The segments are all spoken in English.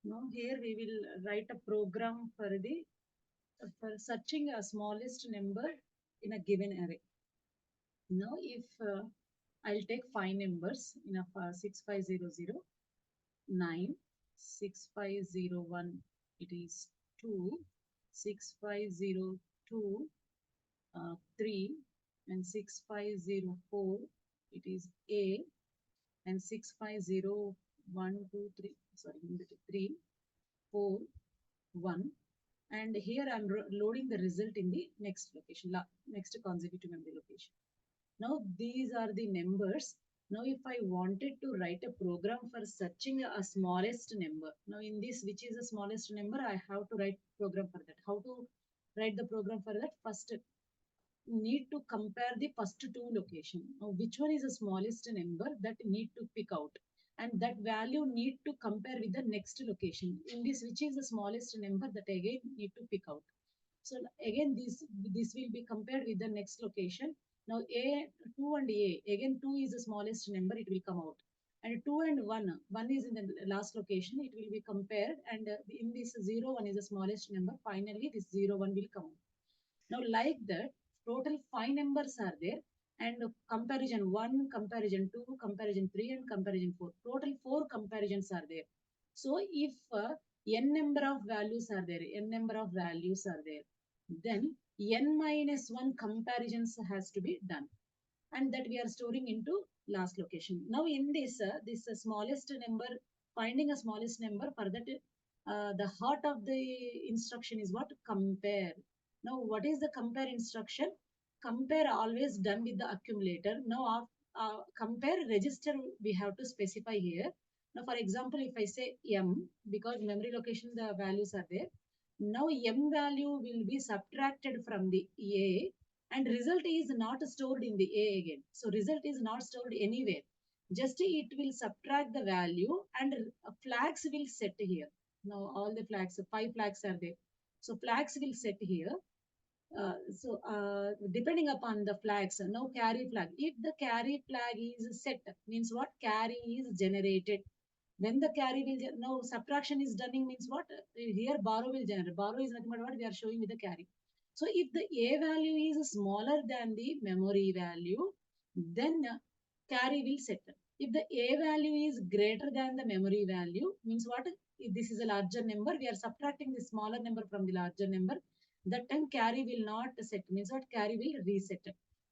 Now here we will write a program for searching a smallest number in a given array. Now if I'll take five numbers in a 6500, 9, 6501, it is 2, 6502, 3, and 6504, it is A, and 6501, 2, 3, sorry, 3, 4, 1. And here I'm loading the result in the next location, next consecutive memory location. Now these are the numbers. Now if I wanted to write a program for searching a smallest number, now in this, which is the smallest number, I have to write program for that. How to write the program for that? First, need to compare the first two location. Now which one is the smallest number that need to pick out, and that value need to compare with the next location. In this, which is the smallest number, that again need to pick out. So again, this will be compared with the next location. Now A, 2 and A, again 2 is the smallest number, it will come out. And 2 and 1 is in the last location, it will be compared. And in this 0, 1 is the smallest number. Finally, this 0, 1 will come out. Now like that, total 5 numbers are there. And comparison 1, comparison 2, comparison 3, and comparison 4. Total 4 comparisons are there. So if n number of values are there, then n minus 1 comparisons has to be done, and that we are storing into last location. Now in this smallest number, finding a smallest number, for that the heart of the instruction is what? Compare. Now what is the compare instruction? Compare always done with the accumulator. Now compare register we have to specify here. Now for example, if I say m, because memory location the values are there, now m value will be subtracted from the a, and result is not stored in the A again. So result is not stored anywhere. Just it will subtract the value, and flags will set here. Now all the flags, 5 flags are there. So flags will set here. Depending upon the flags, now carry flag. If the carry flag is set, means what? Carry is generated. When the carry will, now subtraction is done means what? Here borrow will generate. Borrow is nothing but what we are showing with the carry. So if the A value is smaller than the memory value, then carry will set. If the A value is greater than the memory value, means what? If this is a larger number, we are subtracting the smaller number from the larger number. That time carry will not set, means what? Carry will reset.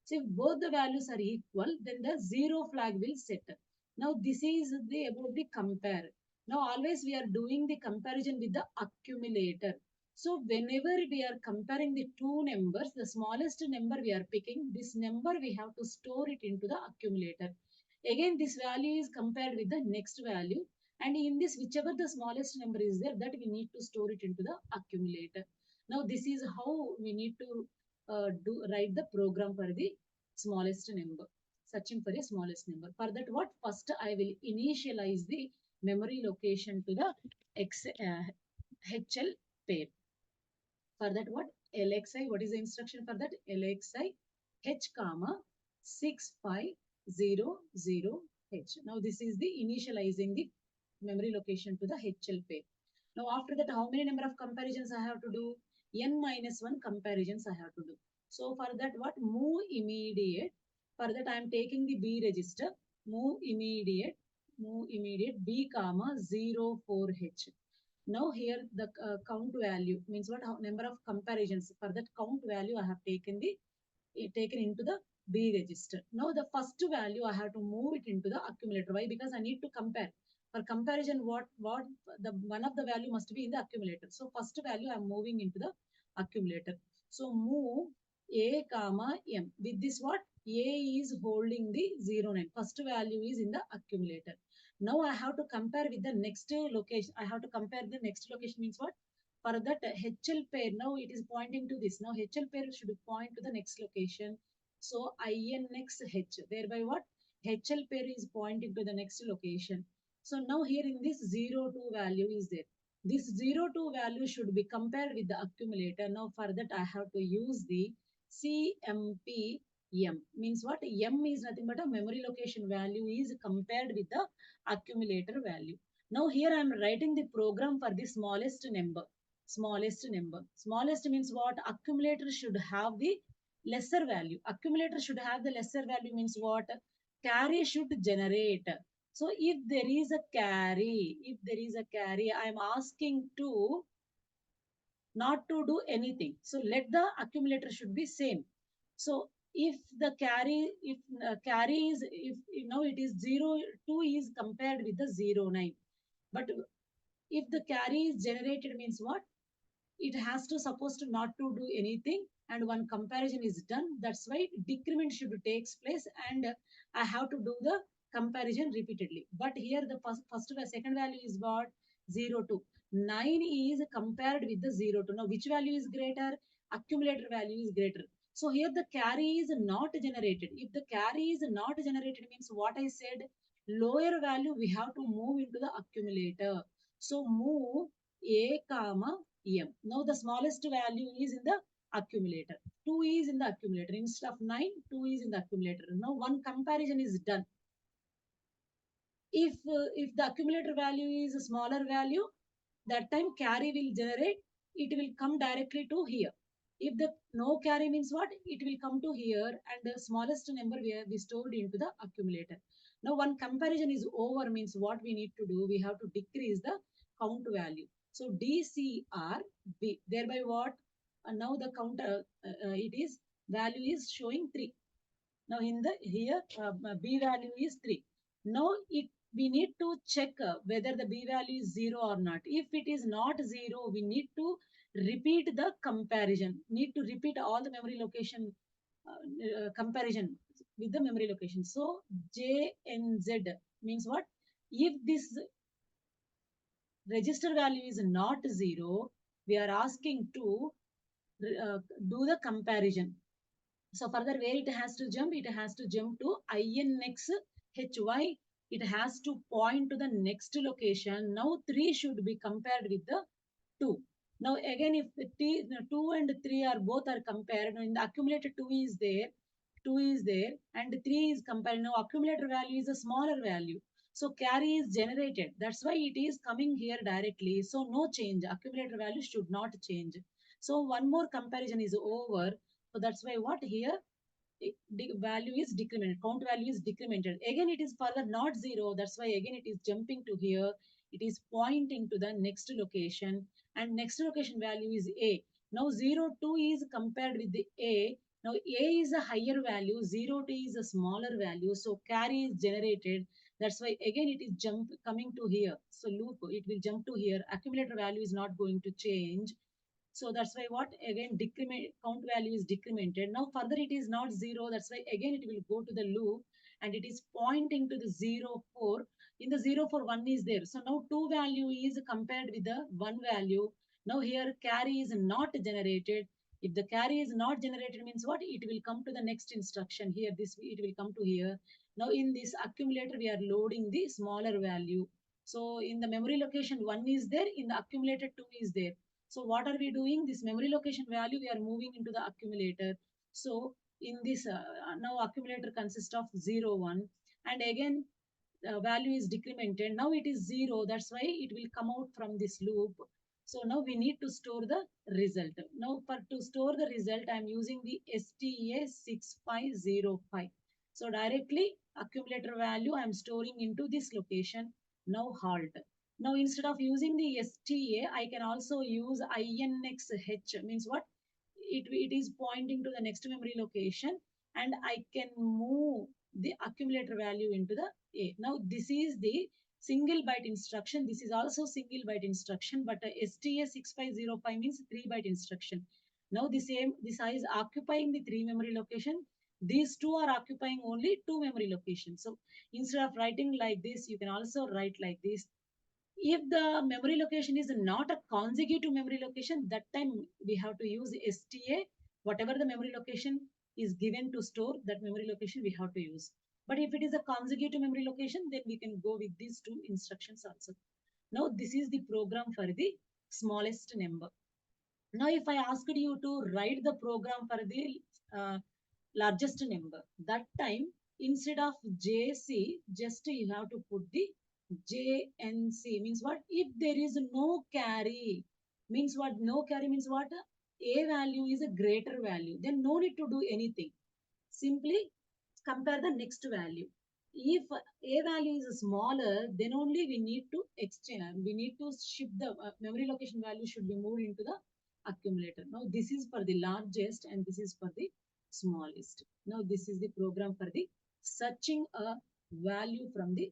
So if both the values are equal, then the zero flag will set. Now this is the about the compare. Now always we are doing the comparison with the accumulator. So whenever we are comparing the two numbers, the smallest number we are picking, this number we have to store it into the accumulator. Again, this value is compared with the next value. And in this, whichever the smallest number is there, that we need to store it into the accumulator. Now this is how we need to write the program for the smallest number, searching for a smallest number. For that, what? First I will initialize the memory location to the HL pair. For that, what? LXI, what is the instruction for that? LXI H comma 6500H. Now this is the initializing the memory location to the HL pair. Now after that, how many number of comparisons I have to do? N minus 1 comparisons I have to do. So for that, what? Move immediate. For that, I am taking the B register. Move immediate B comma 04H. Now here the count value means what? Number of comparisons. For that count value, I have taken into the B register. Now the first value I have to move it into the accumulator. Why? Because I need to compare. For comparison, what the one of the value must be in the accumulator. So first value I am moving into the accumulator. So move A comma M. With this, what? A is holding the 09. First value is in the accumulator. Now I have to compare with the next location. I have to compare the next location means what? For that HL pair, now it is pointing to this. Now HL pair should point to the next location. So INX H. Thereby what? HL pair is pointing to the next location. So now here in this 02 value is there. This 02 value should be compared with the accumulator. Now for that I have to use the CMP M. Means what? M is nothing but a memory location value is compared with the accumulator value. Now here I am writing the program for the smallest number. Smallest number. Smallest means what? Accumulator should have the lesser value. Accumulator should have the lesser value means what? Carry should generate. So if there is a carry, I am asking to not to do anything. So let the accumulator should be same. So if the carry, if carry is, if now it is 0, 2 is compared with the 0, 9. But if the carry is generated means what? It has to supposed to not to do anything and one comparison is done. That's why decrement should takes place and I have to do the comparison repeatedly. But here the first second value is what? 0, 2. 9 is compared with the 0, 2. Now which value is greater? Accumulator value is greater. So here the carry is not generated. If the carry is not generated means what I said, lower value we have to move into the accumulator. So move a comma m. Now the smallest value is in the accumulator. 2 is in the accumulator. Instead of 9, 2 is in the accumulator. Now one comparison is done. If the accumulator value is a smaller value, that time carry will generate. It will come directly to here. If the no carry means what? It will come to here and the smallest number we stored into the accumulator. Now one comparison is over means what we need to do? We have to decrease the count value. So DCRB, thereby what? Now the counter, it is value is showing 3. Now in the here B value is 3. Now we need to check whether the B value is 0 or not. If it is not 0, we need to repeat the comparison. Need to repeat all the memory location comparison with the memory location. So JNZ means what? If this register value is not 0, we are asking to do the comparison. So further where it has to jump? It has to jump to INX HY. It has to point to the next location. Now 3 should be compared with the 2. Now again if the 2 and 3 are both are compared, in the accumulated 2 is there and 3 is compared. Now accumulator value is a smaller value. So carry is generated. That's why it is coming here directly. So no change. Accumulator value should not change. So one more comparison is over. So that's why what here? Value is decremented, count value is decremented. Again, it is further not 0. That's why again it is jumping to here. It is pointing to the next location and next location value is A. Now 0, 2 is compared with the A. Now A is a higher value, 0, 2 is a smaller value. So carry is generated. That's why again it is jump coming to here. So loop, it will jump to here. Accumulator value is not going to change. So that's why what? Again, decrement count value is decremented. Now further it is not 0. That's why again it will go to the loop and it is pointing to the 0, 4. In the 0, 4, 1 is there. So now 2 value is compared with the 1 value. Now here carry is not generated. If the carry is not generated means what? It will come to the next instruction. Here this it will come to here. Now in this accumulator we are loading the smaller value. So in the memory location 1 is there. In the accumulator 2 is there. So what are we doing? This memory location value, we are moving into the accumulator. So in this, now accumulator consists of 0, 1. And again, value is decremented. Now it is 0. That's why it will come out from this loop. So now we need to store the result. Now for to store the result, I am using the STA6505. So directly accumulator value I am storing into this location. Now halt. Now instead of using the STA, I can also use INXH. Means what? It is pointing to the next memory location and I can move the accumulator value into the A. Now this is the single byte instruction. This is also single byte instruction, but STA6505 means 3 byte instruction. Now the same, this is occupying the 3 memory location. These two are occupying only 2 memory locations. So instead of writing like this, you can also write like this. If the memory location is not a consecutive memory location, that time we have to use STA. Whatever the memory location is given to store, that memory location we have to use. But if it is a consecutive memory location, then we can go with these two instructions also. Now this is the program for the smallest number. Now if I asked you to write the program for the largest number, that time instead of JC, just you have to put the JNC means what? If there is no carry, means what? No carry means what? A value is a greater value. Then no need to do anything. Simply compare the next value. If A value is smaller, then only we need to exchange. We need to shift the memory location value should be moved into the accumulator. Now this is for the largest and this is for the smallest. Now this is the program for the searching a value from the